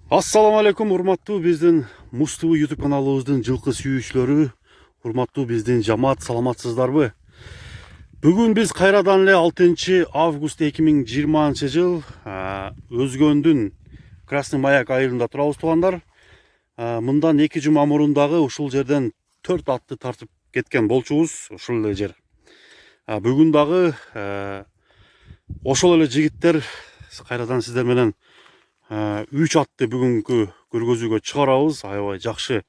Assalamu alaikum, урматтуу биздин Муз ТВ YouTube каналыбыздын жылкы сүйүүчүлөрү, урматтуу биздин жамаат, саламатсыздарбы? Бүгүн биз кайрадан эле 6 август 2020 жыл Өзгөндүн Красный Маяк айылында турабыз туугандар. Мындан 2 жума мурун дагы ушул жерден 4 атты тартып кеткен болчубуз, ушул эле жер. Бүгүн дагы ошол эле жигиттер кайрадан сиздер менен 3 атты бүгүнкү көргөзүүгө чыгарабыз. Аябай жакшы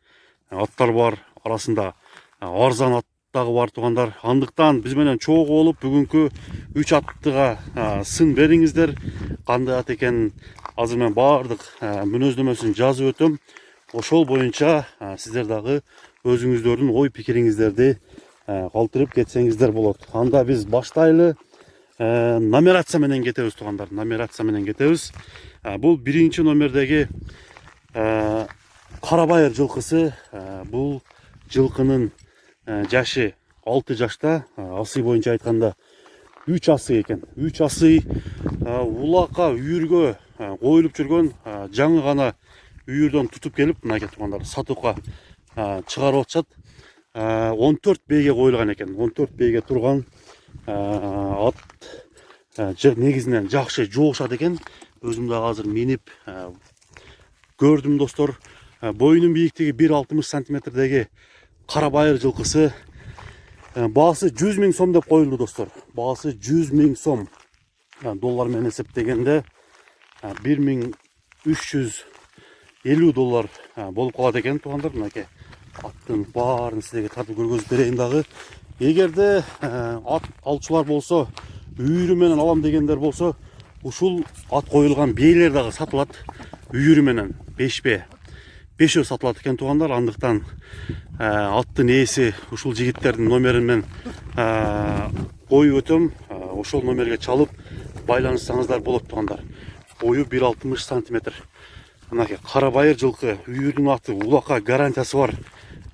аттар бар, арасында арзан ат дагы бар туугандар. Андыктан биз менен чогуу болуп бүгүнкү 3 аттыга сын бериңиздер. Кандай ат экенин азыр мен баардык мүнөздөмөсүн жазып өтөм. Ошол боюнча сиздер дагы өзүңүздөрдүн ой пикириңиздерди калтырып кетсеңиздер болот. Анда биз баштайлы. Номерация менен кетебиз туугандар. Номерация менен кетебиз. Бул биринчи номердеги Карабайыр жылкысы. Бул жылкынын жашы 6 жашта. Асый боюнча айтканда 3 асый экен. 3 асый улакка үйүргө коюлуп жүргөн, жаңы гана үйүрдөн тутуп келип, мынакей туугандар, сатууга чыгарып атышат. 14 бейге коюлган экен. 14 бейге турган ат негизинен жакшы жоошат экен. Өзүм дагы азыр минип көрдүм достор. Боюнун бийиктиги 1,60 сантиметрдеги Карабайыр жылкысы. Баасы 100 000 сом деп коюлду достор. Баасы 100 000 сом. Доллар менен эсептегенде 1350 доллар болуп калат экен туугандар. Мынакей аттын баарын силерге тартып көргөзүп берейин дагы. Эгерде ат алчулар болсо, үйүрү менен алам дегендер болсо, ушул ат коюлган бейлер дагы сатылат. Үйүрү менен 5 бе. 5 сатылат экен туугандар. Андыктан аттын ээси ушул жигиттердин номерин мен коюп өтөм. Ошол номерге чалып байланышсаңыздар болот туугандар. Бою 1,60 сантиметр. Мынакей Карабайыр жылкы, үйүрдүн аты, улакка гарантиясы бар.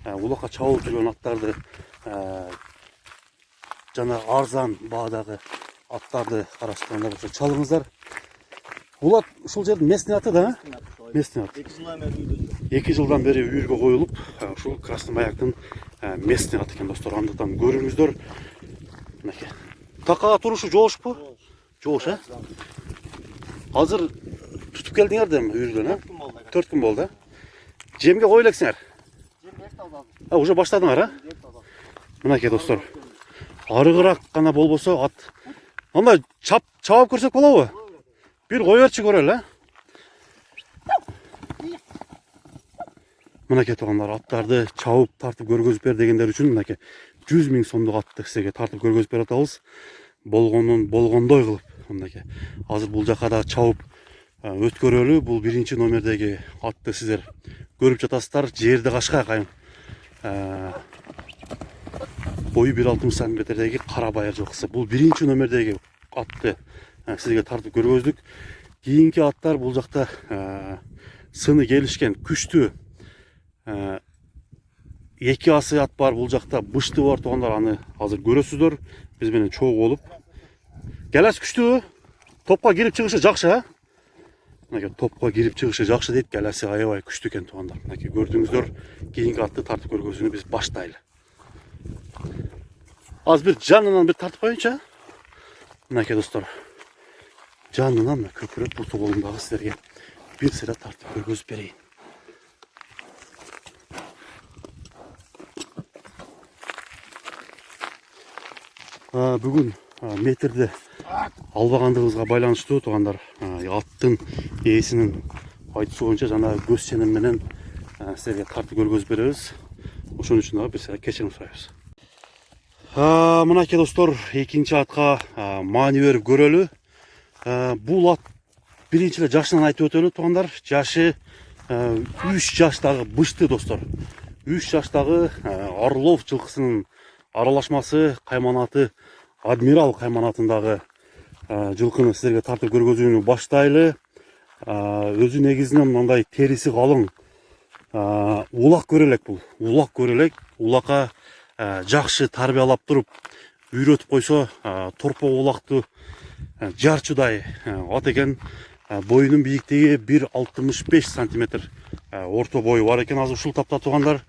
Улакка чабылып жүргөн аттарды жана арзан баадагы аттарды караштырганда болсо чалыңыздар. Бул ат ушул жердин местный аты да? Местный ат. 2 жылдан бери үйүргө коюлуп, ушул Красный Маяктын местный аты экен достор. Андыктан көрүңүздөр. Мынакей. Такага турушу жоошпу? Жоош, Азыр тутуп келдиңер дем үйүрдөн, 4 күн болду. Жемге кое элексиңер? Уже баштадыңар, Мынакей достор. Арыгыраак гана болбосо ат. Анда чабап көрсөк болобу? Бир коерчи көрөлү, Мынакей туугандар, аттарды чабып тартып көргөзүп бер дегендер үчүн мынакей 100 000 сомдук атты сизге тартып көргөзүп берип атабыз. Болгондой кылып мынакей. Азыр бул жака да чабып өткөрөлү. Бул биринчи номердеги атты сиздер көрүп жатасыздар. Жерди кашка кайын. Бою 1,60 сантиметрдеги Карабайыр жылкысы. Бул биринчи номердеги атты сизге тартып көргөздүк. Кийинки аттар бул жакта сыны келишкен, күчтүү. 2 асый ат бар, бул жакта бышты бар туугандар, аны азыр көрөсүздөр. Биз менен чогуу болуп. Келес күчтүү. Топко кирип чыгышы жакшы, Мынакей топко кирип чыгышы жакшы дейт. Келеси аябай күчтүү экен туугандар. Мынакей көрдүңүздөр. Кийинки атты тартып көргөзүүнү биз баштайлы. Аз бир жанынан бир тартып коеюнчу. Мынакей достор. Жанынан көпүрөп буту колундагы силерге бир сыйра тартып көргөзүп берейин. Бүгүн метрди албагандыгыбызга байланыштуу туугандар. Аттын ээсинин айтуусу боюнча жана көз ченем менен силерге тартып көргөзүп беребиз. Ошон үчүн дагы бир сыйра кечирим сурайбыз. Мынакей достор, экинчи атка маани берип көрөлү. Бул ат биринчи эле жашынан айтып өтөлү туугандар. Жашы 3 жаштагы бышты достор. 3 жаштагы Орлов жылкысынын аралашмасы, кайманаты, Адмирал кайманатындагы жылкыны силерге тартып көргөзүүнү баштайлы. Өзү негизинен мындай териси калың, улак көрөлек бул. Улак көрөлек, улакка жакшы тарбиялап туруп үйрөтүп койсо, торпо улактуу жарчудай ат экен. Boyunun biyiktigi 1,65 см. Орто бою бар екен. Азыр ушул тапта тугандар.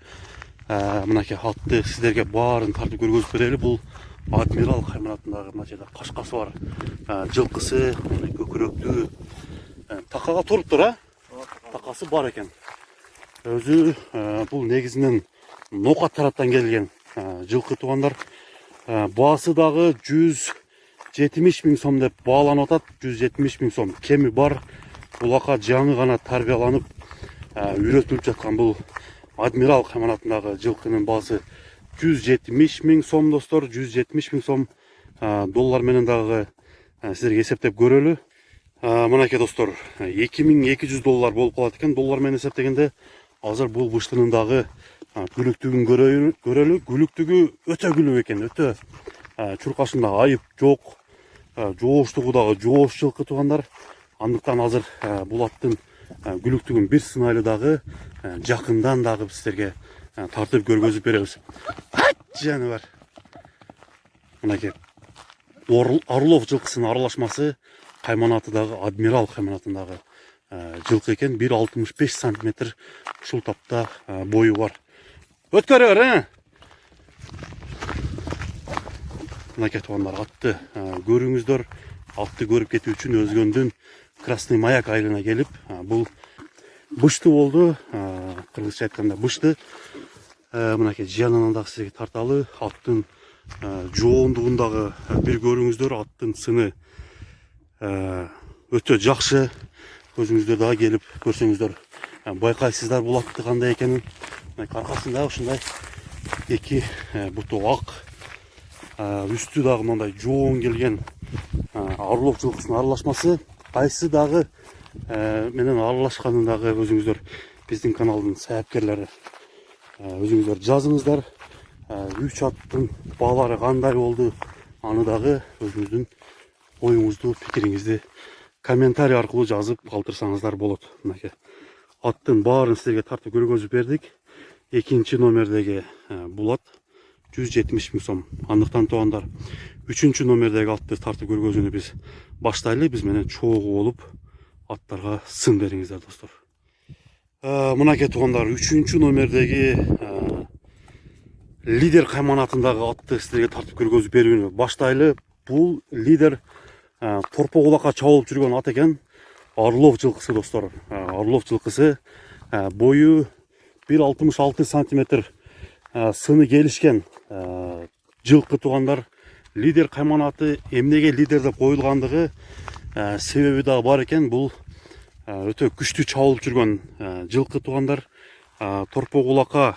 Мынакей атты сиздерге баарын тартып көргөзүп берели. Бул Адмирал кайманатындагы мына жерде кашкасы бар. Жылкысы, көкүрөктүү. Такага туруптур, такасы бар екен. Өзү бул негизинен Нока тараптан келген жылкы тугандар. Баасы дагы 170 000 сом деп бааланып атат. 170 000 сом. Кеми бар. Булака жаңы гана тарбияланып үйрөтүлүп жаткан бул Адмирал кайманатындагы жылкынын баасы 170 000 сом достор. 170 000 сом доллар менен дагы сиздерге эсептеп көрөлү. Мынакей достор, 2200 доллар болуп калат экен. Доллар менен эсептегенде азыр бул быштынын дагы күлүктүгүн көрөлү. Күлүктүгү өтө күлүк экен, өтө чуркашында айып жок. Жооштугу дагы жоош жылкы тугандар. Андыктан азыр бул аттын күлүктүгүн бир сынайлы дагы жакындан дагы сиздерге тартып көргөзүп беребиз. Жаныбар. Мынакей Орлов жылкысынын аралашмасы кайманаты дагы Адмирал кайманатындагы жылкы экен. 1,65 см ушул тапта бою бар. Өткөрө бер, Мынакей тугандар, атты көрүңүздөр. Атты көрүп кетүү үчүн Өзгөндүн Красный Маяк айылына келип, бул бышты болду. Кыргызча айтканда бышты. Мынакей жанынан дагы сизге тарталы. Аттын жоондугундагы бир көрүңүздөр. Аттын сыны өтө жакшы. Өзүңүздөр дагы келип көрсөңүздөр байкайсыздар бул атты кандай экенин. Аркасында ушундай эки буту ак, үстү дагы мындай жоон келген Орлов жылкысынын аралашмасы. Кайсы дагы менен аралашканын дагы өзүңүздөр биздин каналдын саяпкерлери өзүңүздөр жазыңыздар. 3 аттын баалары кандай болду, аны дагы өзүңүздүн оюңузду, пикириңизди комментарий аркылуу жазып калтырсаңыздар болот. Мынакей аттын баарын сиздерге тартып көргөзүп бердик. Экинчи номердеги булат 170 000 сом. Андыктан тугандар, 3-чү номердеги атты тартып көргөзүүнү биз баштайлы. Биз менен чогуу болуп аттарга сын бериңиздер достор. Мынакей тугандар, 3-чү номердеги Лидер кайманатындагы атты сиздерге тартып көргөзүп берүүнү баштайлы. Бул Лидер торпо кулакка чабылып жүргөн ат экен. Орлов жылкысы достор. Орлов жылкысы бою 1,66 см сыны келишкен жылкы тугандар. Лидер кайманаты эмнеге Лидер деп коюлгандыгы себеби да бар экен. Бул өтө күчтүү чабылып жүргөн жылкы тугандар. Торпо кулакка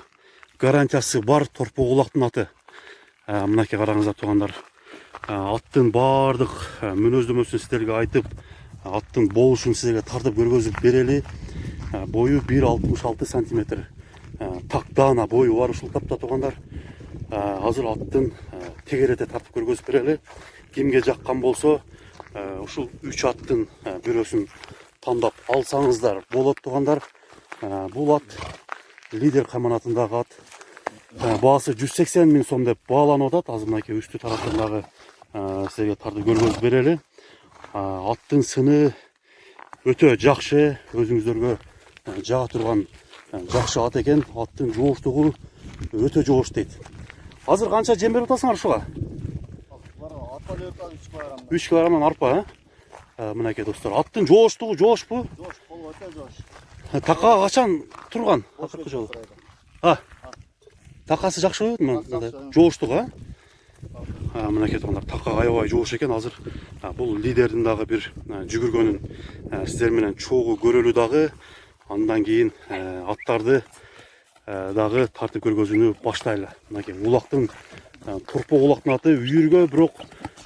гарантиясы бар торпо кулактын аты. Мынакей караңыздар тугандар. Аттын баардык мүнөздөмөсүн сиздерге айтып, аттын болушун сиздерге тартып көргөзүп берели. Бою 1,66 см. Тактаана бою бар ушул тапта тугандар. Азыр аттын тегерете тартып көргөзүп берели. Кимге жаккан болсо, ушул 3 аттын бирөөсүн тандап алсаңыздар болот тугандар. Бул ат Лидер кайманатындагы ат. Баасы 180 000 сом деп бааланып атат. Азыр мынакей үстү тараптагы сиздерге тартып көргөзүп берели. Аттын сыны өтө жакшы, өзүңүздөргө жага турган жакшы ат экен. Аттын жооштугу өтө жоош дейт. Азыр канча жем берип атасыңар ушуга? 3 килограммдан арпа, Мынакей достор, аттын жооштугу жоошпу? Жоош, кол өтө жоош. Такага качан турган? Акыркы жолу. Такасы жакшыбы? Мындай жооштугу, Мынакей тугандар, такага аябай жоош экен. Азыр бул Лидердин дагы бир жүгүргөнүн сиздер менен чогуу көрөлү дагы. Андан кийин аттарды дагы тартып көргөзүүнү баштайлы. Мынакей улактын торпо кулактын аты үйүргө, бирок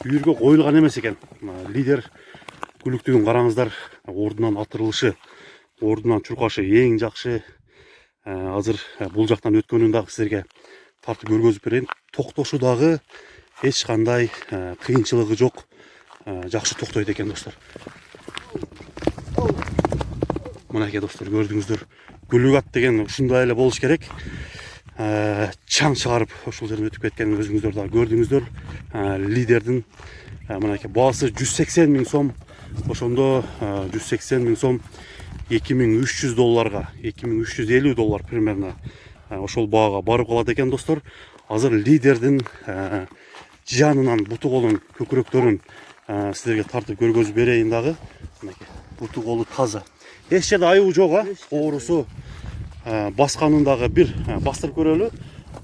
үйүргө коюлган эмес экен. Лидер күлүктүгүн караңыздар, ордунан атырылышы, ордунан чуркашы эң жакшы. Азыр бул жактан өткөнүн дагы сиздерге тартып көргөзүп берейин. Токтошу дагы эч кандай кыйынчылыгы жок. Жакшы токтойт экен достор. Мынакей достор, көрдүңүздөр. Күлүк ат деген ушундай эле болуш керек. Чаң чыгарып ошол жерден өтүп кеткенин өзүңүздөр дагы көрдүңүздөр. Лидердин мынакей баасы 180 000 сом ошондо 180 миң сом 2300 долларга 2350 доллар примерно ошол баага барып калат экен достор. Азыр лидердин жанынан буту колун көкүрөктөрүн силерге тартып көргөзүп берейин дагы. Мынакей буту колу таза, эч жерде айыбы жок, оорусу басканын дагы бир бастырып көрөлү.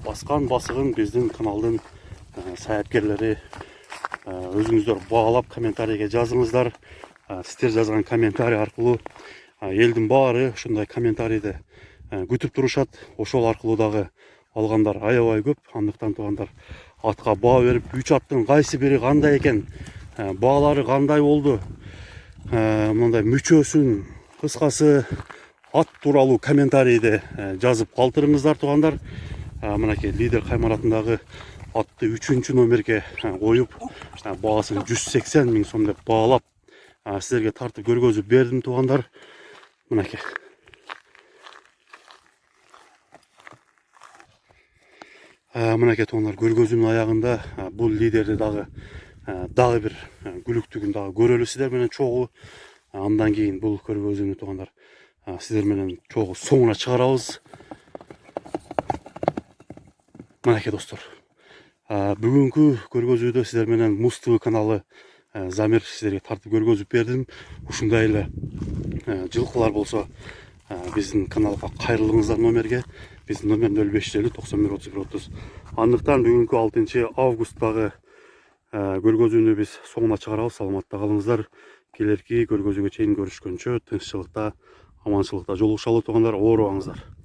Баскан басыгын биздин каналдын саяпкерлери өзүңүздөр баалап комментарийге жазыңыздар. Сиздер жазган комментарий аркылуу элдин баары ушундай комментарийди күтүп турушат. Ошол аркылуу дагы алгандар аябай көп. Андыктан туугандар, атка баа берип 3 аттын кайсы бири кандай экен, баалары кандай болду, мындай мүчөсүн, кыскасы ат тууралуу комментарийди жазып калтырыңыздар туугандар. Мынакей лидер каймаратындагы атты 3-чү номерге коюп баасын 180 миң сом деп баалап силерге тартып көргөзүп бердим туугандар. Мынакей туугандар, көргөзүүнүн аягында бул лидерди дагы бир күлүктүгүн дагы көрөлү сиздер менен чогуу. Андан кийин бул көргөзүүнү туугандар сиздер менен чогуу соңуна чыгарабыз. Мынакей достор, бүгүнкү көргөзүүдө сиздер менен Муз ТВ каналы Замир сиздерге тартып көргөзүп бердим. Ушундай эле жылкылар болсо биздин каналга кайрылыңыздар номерге. Биздин номер 0550 91 31 30. Андыктан бүгүнкү 6 августтагы көргөзүүнү биз соңуна чыгарабыз. Саламатта калыңыздар. Келерки көргөзүүгө чейин көрүшкөнчө тынччылыкта, аманчылыкта жолугушалы туугандар. Оорубаңыздар.